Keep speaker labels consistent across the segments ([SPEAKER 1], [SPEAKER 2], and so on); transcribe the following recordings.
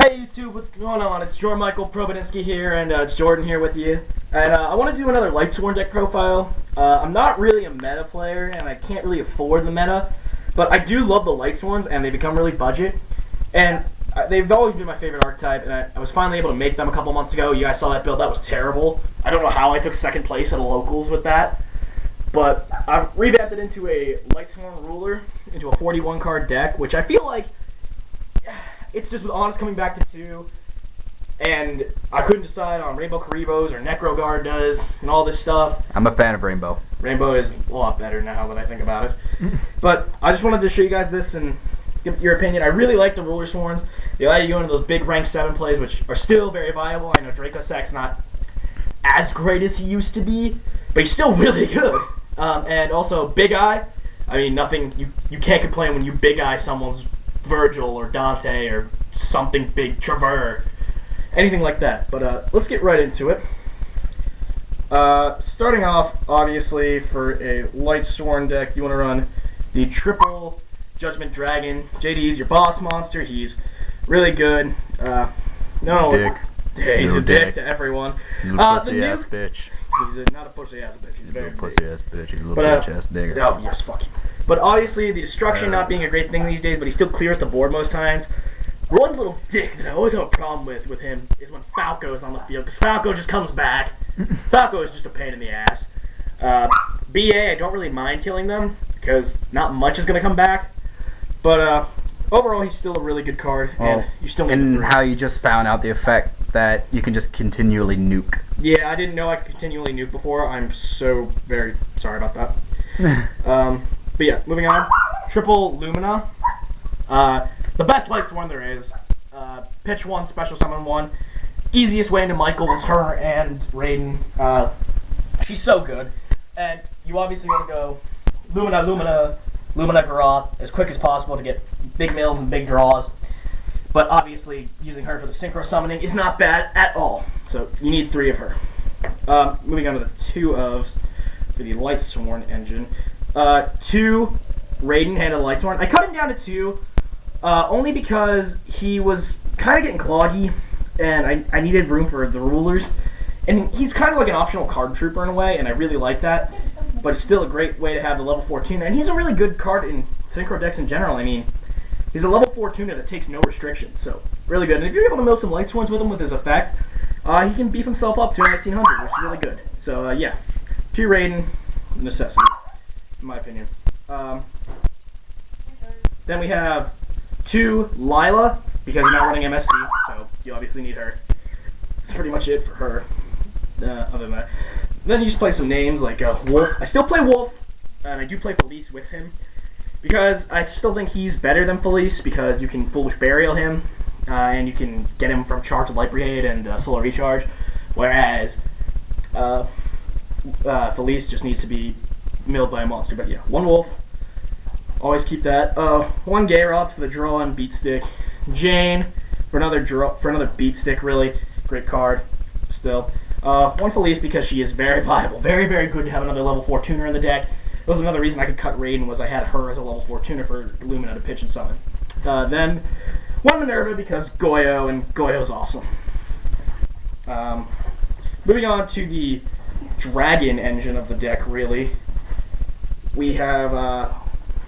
[SPEAKER 1] Hey YouTube, what's going on? It's Jordan Michael Probodinsky here, and it's Jordan here with you. And I want to do another LIghtsworn deck profile. I'm not really a meta player, and I can't really afford the meta, but I do love the LIghtsworns, and they become really budget. And they've always been my favorite archetype, and I was finally able to make them a couple months ago. You guys saw that build, that was terrible. I don't know how I took second place at a locals with that, but I've revamped it into a LIghtsworn ruler, into a 41 card deck, which I feel like it's just with Honest coming back to 2, and I couldn't decide on Rainbow Karibos or Necro Guard does, and all this stuff.
[SPEAKER 2] I'm a fan of Rainbow.
[SPEAKER 1] Rainbow is a lot better now that I think about it. But I just wanted to show you guys this and give your opinion. I really like the Ruler Sworns. They allow you to go into those big rank 7 plays, which are still very viable. I know Dracosek's not as great as he used to be, but he's still really good. And also, Big Eye. I mean, nothing. You can't complain when you Big Eye someone's Virgil or Dante or something big, Trevor, anything like that. But let's get right into it. Starting off, obviously, for a LIghtsworn deck, you want to run the triple Judgment Dragon. JD's your boss monster. He's really good.
[SPEAKER 2] Dick.
[SPEAKER 1] Yeah, he's a dick to everyone.
[SPEAKER 2] He's a pussy ass bitch.
[SPEAKER 1] He's not a pussy ass bitch. He's a very
[SPEAKER 2] pussy ass bitch. He's a little bitch ass nigga.
[SPEAKER 1] Oh yes, fuck you. But obviously, the destruction not being a great thing these days, but he still clears the board most times. One little dick that I always have a problem with him is when Falco is on the field, because Falco just comes back. Falco is just a pain in the ass. BA, I don't really mind killing them, because not much is going to come back. But overall, he's still a really good card, and you still need
[SPEAKER 2] and how you just found out the effect that you can just continually nuke.
[SPEAKER 1] Yeah, I didn't know I could continually nuke before. I'm so very sorry about that. But yeah, moving on. Triple Lumina. The best LIghtsworn there is. Pitch 1, special summon 1. Easiest way into Michael is her and Raiden. She's so good. And you obviously want to go Lumina, Garoth as quick as possible to get big mills and big draws. But obviously, using her for the synchro summoning is not bad at all. So you need 3 of her. Moving on to the 2 ofs for the LIghtsworn engine. 2 Raiden handed LIghtsworn. I cut him down to 2 only because he was kind of getting cloggy, and I needed room for the rulers. And he's kind of like an optional card trooper in a way, and I really like that. But it's still a great way to have the level 4 tuner. And he's a really good card in synchro decks in general. I mean, he's a level 4 tuner that takes no restrictions, so really good. And if you're able to mill some LIghtsworns with him with his effect, he can beef himself up to 1900, which is really good. So yeah, 2 Raiden, necessity, in my opinion. Then we have 2 Lila, because you're not running MST, so you obviously need her. That's pretty much it for her. Other than that, then you just play some names like Wolf. I still play Wolf, and I do play Felice with him, because I still think he's better than Felice, because you can Foolish Burial him, and you can get him from Charge of Light Brigade and Solar Recharge, whereas Felice just needs to be milled by a monster. But yeah, 1 Wolf. Always keep that. 1 Garoth for the draw and beat stick. Jane for another beat stick. Really great card. Still, 1 Felice because she is very viable, very very good to have another level 4 tuner in the deck. That was another reason I could cut Raiden, was I had her as a level 4 tuner for Lumina to pitch and summon. Then 1 Minerva because Goyo, and Goyo's awesome. Moving on to the Dragon engine of the deck. Really, we have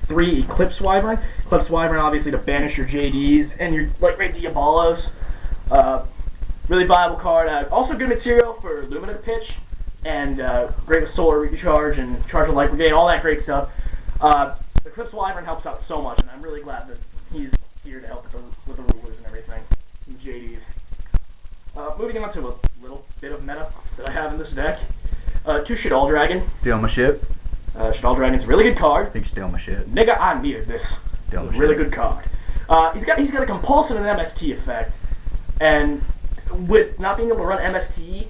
[SPEAKER 1] 3 Eclipse Wyvern. Eclipse Wyvern, obviously, to banish your JDs and your Lightray Diabolos. Really viable card. Also good material for Lumina to pitch, and great with Solar Recharge and Charge of Light Brigade, all that great stuff. Eclipse Wyvern helps out so much, and I'm really glad that he's here to help with the rulers and everything, and the JDs. Moving on to a little bit of meta that I have in this deck. 2 Shadal Dragon.
[SPEAKER 2] Steal my shit.
[SPEAKER 1] Shadal Dragon's a really good card.
[SPEAKER 2] I think you steal my shit.
[SPEAKER 1] Nigga, I needed this.
[SPEAKER 2] Steal my
[SPEAKER 1] really
[SPEAKER 2] shit.
[SPEAKER 1] good card. He's got a compulsive and an MST effect, and with not being able to run MST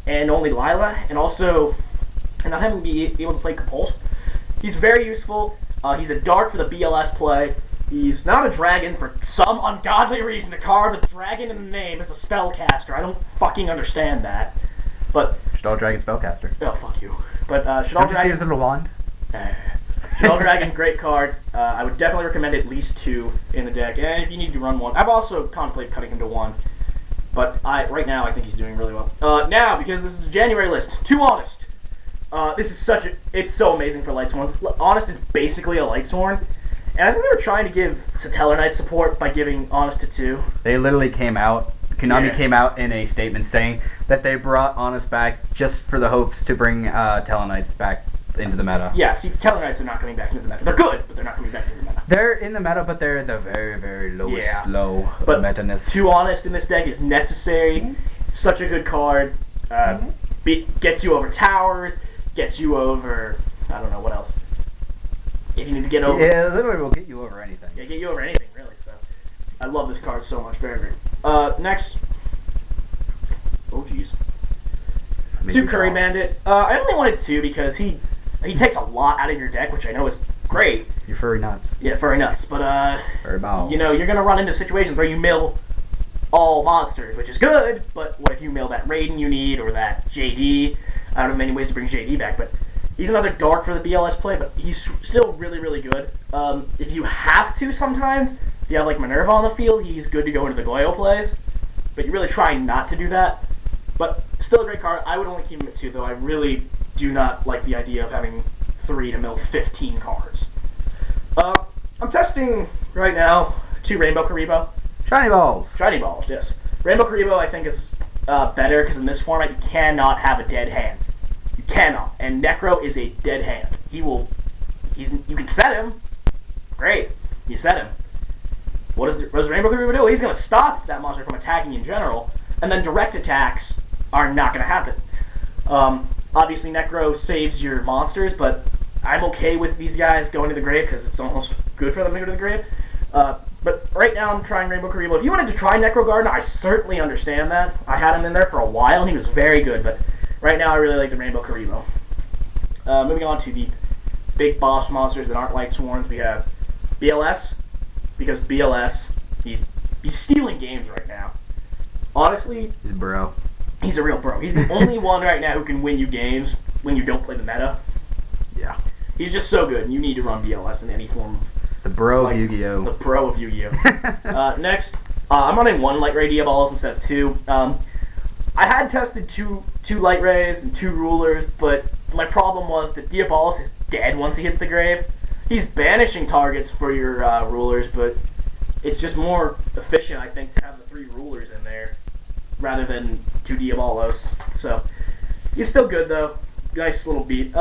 [SPEAKER 1] and only Lila, and also not having to be able to play compulse, he's very useful. He's a dart for the BLS play. He's not a dragon for some ungodly reason. The card with dragon in the name is a spellcaster. I don't fucking understand that. But
[SPEAKER 2] Shadal Dragon spellcaster.
[SPEAKER 1] Oh fuck you. But Shadal Dragon.
[SPEAKER 2] See his little wand?
[SPEAKER 1] Shell Dragon, great card. I would definitely recommend at least 2 in the deck. And if you need to run 1, I've also contemplated cutting him to 1. But right now, I think he's doing really well. Now, because this is a January list, Too Honest. This is it's so amazing for Lightsworn. Honest is basically a Lightsworn. And I think they were trying to give Satellar Knight support by giving Honest to 2.
[SPEAKER 2] They literally came out. Konami came out in a statement saying that they brought Honest back just for the hopes to bring Tellarknights back into the meta.
[SPEAKER 1] Yeah, see, Tellarknights are not coming back into the meta. They're good, but they're not coming back into the meta.
[SPEAKER 2] They're in the meta, but they're the very, very lowest low
[SPEAKER 1] but
[SPEAKER 2] meta-ness.
[SPEAKER 1] Too Honest in this deck is necessary. Such a good card. Gets you over towers, gets you over, I don't know, what else. If you need to get over...
[SPEAKER 2] Yeah, literally will get you over anything.
[SPEAKER 1] Yeah, get you over anything, really. So I love this card so much. Very, very. Next. Oh, jeez. 2 Curry Bandit. I only wanted 2 because he takes a lot out of your deck, which I know is great.
[SPEAKER 2] You're furry nuts.
[SPEAKER 1] Yeah, furry nuts. But,
[SPEAKER 2] furry balls.
[SPEAKER 1] You know, you're going to run into situations where you mill all monsters, which is good, but what if you mill that Raiden you need or that JD? I don't know many ways to bring JD back, but he's another dark for the BLS play, but he's still really, really good. If you have to sometimes, if you have like Minerva on the field, he's good to go into the Goyo plays, but you really try not to do that. But still a great card. I would only keep him at 2, though. I really do not like the idea of having 3 to mill 15 cards. I'm testing right now 2 Rainbow Karibo.
[SPEAKER 2] Shiny balls.
[SPEAKER 1] Shiny balls, yes. Rainbow Karibo, I think, is better because in this format you cannot have a dead hand. You cannot. And Necro is a dead hand. You can set him. Great. You set him. What does Rainbow Karibo do? He's going to stop that monster from attacking in general, and then direct attacks are not going to happen. Obviously, Necro saves your monsters, but I'm okay with these guys going to the grave because it's almost good for them to go to the grave. But right now I'm trying Rainbow Karibo. If you wanted to try Necro Garden, I certainly understand that. I had him in there for a while, and he was very good, but right now I really like the Rainbow Karibo. Moving on to the big boss monsters that aren't Lightsworns, we have BLS, because BLS, he's stealing games right now. Honestly,
[SPEAKER 2] he's a bro.
[SPEAKER 1] He's a real bro. He's the only one right now who can win you games when you don't play the meta.
[SPEAKER 2] Yeah.
[SPEAKER 1] He's just so good, and you need to run BLS in any form.
[SPEAKER 2] The bro of Yu-Gi-Oh!
[SPEAKER 1] The bro of Yu-Gi-Oh! Next, I'm running 1 Light Ray Diabolos instead of 2. I had tested two Light Rays and 2 Rulers, but my problem was that Diabolos is dead once he hits the grave. He's banishing targets for your Rulers, but it's just more efficient, I think, to have the 3 Rulers in there rather than 2 Diabolos. So, he's still good, though. Nice little beat.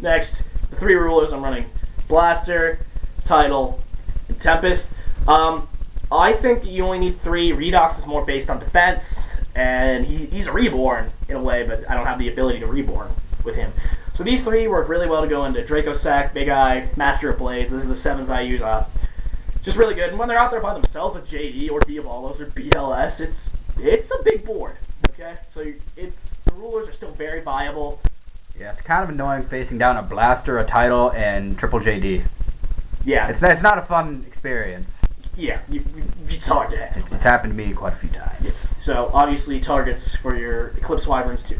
[SPEAKER 1] Next, the 3 Rulers, I'm running Blaster, Tidal, and Tempest. I think you only need 3. Redox is more based on defense, and he's a Reborn in a way, but I don't have the ability to Reborn with him. So these 3 work really well to go into Draco Sack, Big Eye, Master of Blades. Those are the 7s I use. Just really good. And when they're out there by themselves with JD or Diabolos or BLS, it's a big board. Okay, so the Rulers are still very viable.
[SPEAKER 2] Yeah, it's kind of annoying facing down a Blaster, a Tidal, and triple JD.
[SPEAKER 1] Yeah.
[SPEAKER 2] It's not a fun experience.
[SPEAKER 1] Yeah, it's hard to handle.
[SPEAKER 2] It's happened to me quite a few times.
[SPEAKER 1] Yeah. So, obviously, targets for your Eclipse Wyverns, too.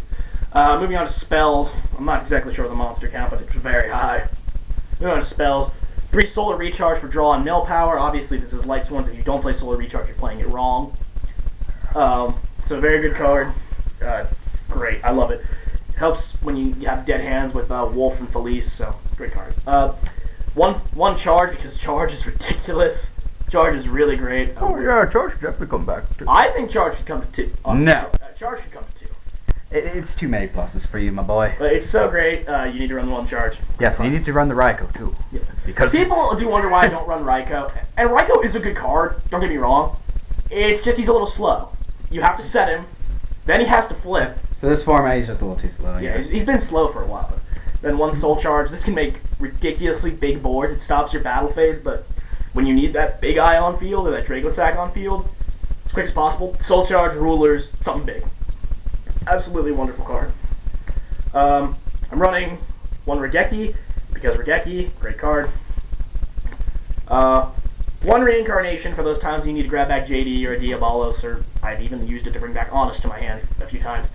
[SPEAKER 1] Moving on to spells. I'm not exactly sure of the monster count, but it's very high. Moving on to spells. 3 Solar Recharge for draw and mill power. Obviously, this is Lightsworns. If you don't play Solar Recharge, you're playing it wrong. So, very good card. Great. I love it. Helps when you have dead hands with Wolf and Felice, so great card. One charge, because charge is ridiculous. Charge is really great.
[SPEAKER 2] Yeah, charge could definitely come back.
[SPEAKER 1] I think charge could come to 2. Honestly.
[SPEAKER 2] No.
[SPEAKER 1] Charge could come to 2.
[SPEAKER 2] It's too many pluses for you, my boy.
[SPEAKER 1] But it's so great, you need to run 1 charge.
[SPEAKER 2] Yes, and you need to run the Raikou, too.
[SPEAKER 1] Yeah.
[SPEAKER 2] Because
[SPEAKER 1] people do wonder why I don't run Raikou. And Raikou is a good card, don't get me wrong. It's just he's a little slow. You have to set him, then he has to flip.
[SPEAKER 2] For this format, he's just a little too slow.
[SPEAKER 1] Yeah, he's been slow for a while. Then 1 soul charge. This can make ridiculously big boards. It stops your battle phase, but when you need that Big Eye on field or that Draco Sack on field, as quick as possible. Soul charge, Rulers, something big. Absolutely wonderful card. I'm running 1 Regeki, because Regeki, great card. 1 Reincarnation for those times you need to grab back JD or a Diabolos, or I've even used it to bring back Honest to my hand a few times.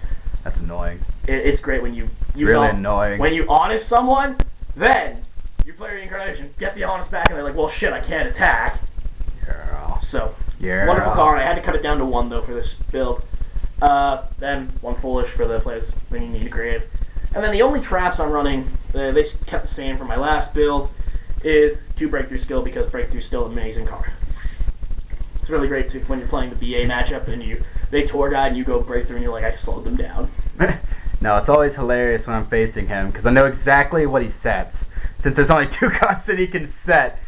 [SPEAKER 2] That's annoying.
[SPEAKER 1] It's great when you use
[SPEAKER 2] really annoying.
[SPEAKER 1] When you Honest someone, then you play reincarnation, get the honest back, and they're like, well, shit, I can't attack.
[SPEAKER 2] Yeah.
[SPEAKER 1] So,
[SPEAKER 2] Yeah.
[SPEAKER 1] wonderful card. I had to cut it down to 1 though for this build. Then 1 foolish for the plays when you need a grave. And then the only traps I'm running, they kept the same from my last build, is 2 breakthrough skill because breakthrough is still an amazing card. It's really great too when you're playing the BA matchup and they tour guide and you go breakthrough and you're like, I slowed them down.
[SPEAKER 2] No, it's always hilarious when I'm facing him because I know exactly what he sets. Since there's only 2 cards that he can set,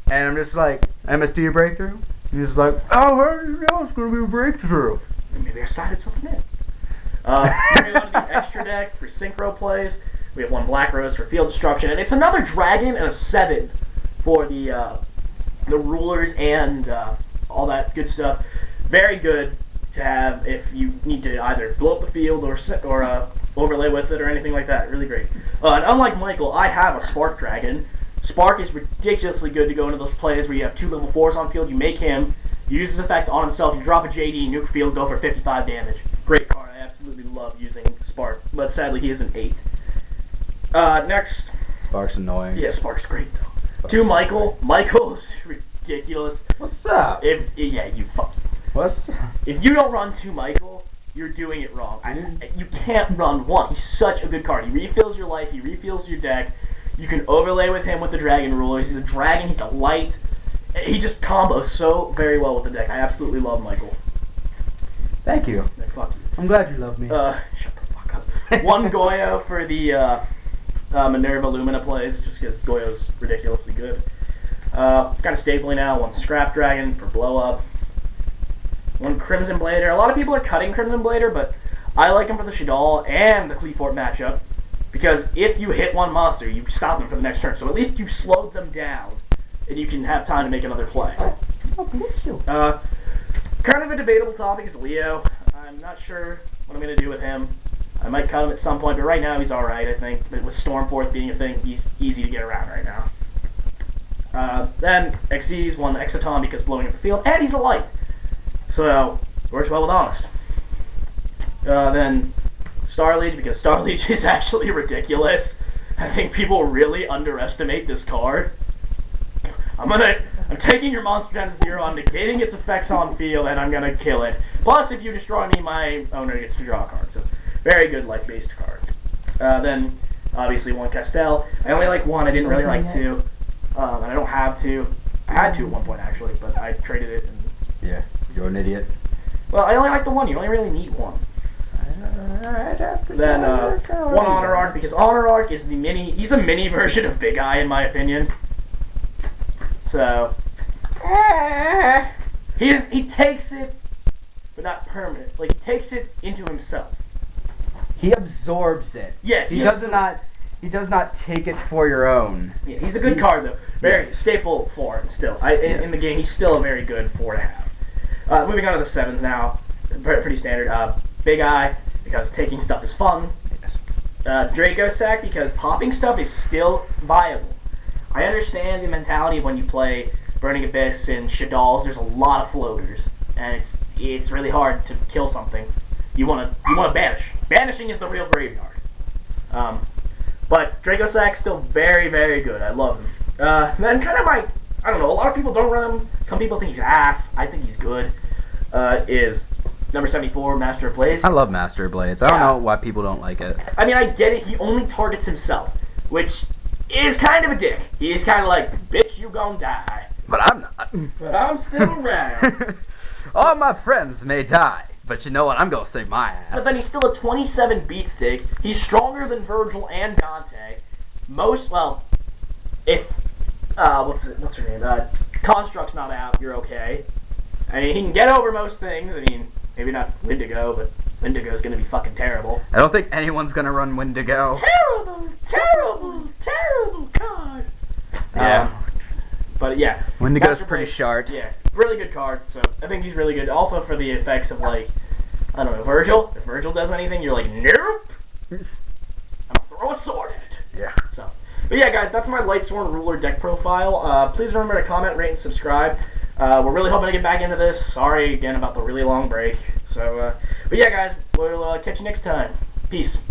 [SPEAKER 2] and I'm just like, MS, do your breakthrough? And he's like, oh, how do you know it's going to be a breakthrough?
[SPEAKER 1] Maybe I sided something in. Moving on to the extra deck for synchro plays, we have 1 Black Rose for field destruction, and it's another dragon and a 7 for the rulers and all that good stuff. Very good to have if you need to either blow up the field or overlay with it or anything like that. Really great. And unlike Michael, I have a Spark Dragon. Spark is ridiculously good to go into those plays where you have 2 level 4s on field. You make him, you use his effect on himself, you drop a JD, nuke field, go for 55 damage. Great card. I absolutely love using Spark, but sadly he is an 8. Next.
[SPEAKER 2] Spark's annoying.
[SPEAKER 1] Yeah, Spark's great though. 2 Michael. Michael's ridiculous.
[SPEAKER 2] What's up?
[SPEAKER 1] You fuck.
[SPEAKER 2] What's up?
[SPEAKER 1] If you don't run 2 Michael, you're doing it wrong. You can't run 1. He's such a good card. He refills your life. He refills your deck. You can overlay with him with the Dragon Rulers. He's a dragon. He's a light. He just combos so very well with the deck. I absolutely love Michael.
[SPEAKER 2] Thank you.
[SPEAKER 1] No, fuck you.
[SPEAKER 2] I'm glad you love me.
[SPEAKER 1] Shut the fuck up. 1 Goyo for the Minerva Lumina plays, just because Goyo's ridiculously good. Kind of stapling now. 1 Scrap Dragon for blow up. 1 Crimson Blader. A lot of people are cutting Crimson Blader, but I like him for the Shadal and the Cleefort matchup. Because if you hit 1 monster, you stop them for the next turn. So at least you've slowed them down, and you can have time to make another play.
[SPEAKER 2] Oh, bless you.
[SPEAKER 1] Kind of a debatable topic is Leo. I'm not sure what I'm going to do with him. I might cut him at some point, but right now he's alright, I think. But with Stormforth being a thing, he's easy to get around right now. Then Xyz 1 Exoton because blowing up the field, and he's a light. So, works well with Honest. Then Starliege, because Starliege is actually ridiculous. I think people really underestimate this card. I'm taking your monster down to 0, I'm negating its effects on field, and I'm gonna kill it. Plus, if you destroy me, my owner gets to draw a card. So, very good life-based card. Then, obviously, 1 Castel. I only like 1, I didn't really like 2. And I don't have 2. I had 2 at one point, actually, but I traded it. And
[SPEAKER 2] yeah, you're an idiot.
[SPEAKER 1] well, I only like the 1. You only really need 1. Then 1 Honor Arc, because Honor Arc is he's a mini version of Big Eye in my opinion. So he takes it, but not permanent. Like he takes it into himself.
[SPEAKER 2] He absorbs it.
[SPEAKER 1] Yes,
[SPEAKER 2] he does not take it for your own.
[SPEAKER 1] Yeah, he's a good card though. Very staple for him still. In the game, he's still a very good 4.5. Moving on to the 7s now. Pretty standard. Big Eye, because taking stuff is fun. Draco Sack, because popping stuff is still viable. I understand the mentality of when you play Burning Abyss and Shadals, there's a lot of floaters, and it's really hard to kill something. You wanna banish. Banishing is the real graveyard. But Draco Sack's still very, very good. I love him. Then kind of I don't know, a lot of people don't run him. Some people think he's ass. I think he's good. Is number 74, Master of Blades.
[SPEAKER 2] I love Master of Blades. I don't know why people don't like it.
[SPEAKER 1] I mean, I get it. He only targets himself, which is kind of a dick. He's kind of like, bitch, you gon' die.
[SPEAKER 2] But I'm not.
[SPEAKER 1] But I'm still around.
[SPEAKER 2] All my friends may die, but you know what? I'm gonna save my ass.
[SPEAKER 1] But then he's still a 27 beat stick. He's stronger than Virgil and Dante. If what's her name? Construct's not out, you're okay. I mean, he can get over most things. I mean, maybe not Wendigo, but Wendigo's gonna be fucking terrible.
[SPEAKER 2] I don't think anyone's gonna run Wendigo.
[SPEAKER 1] Terrible card.
[SPEAKER 2] Yeah.
[SPEAKER 1] But yeah.
[SPEAKER 2] Wendigo's pretty short.
[SPEAKER 1] Yeah, really good card. So I think he's really good. Also for the effects of I don't know, Virgil. If Virgil does anything, you're like, nope. I'm gonna throw a sword at it.
[SPEAKER 2] Yeah.
[SPEAKER 1] So, but yeah, guys, that's my LIghtsworn ruler deck profile. Please remember to comment, rate, and subscribe. We're really hoping to get back into this. Sorry again about the really long break. So, but yeah, guys, we'll catch you next time. Peace.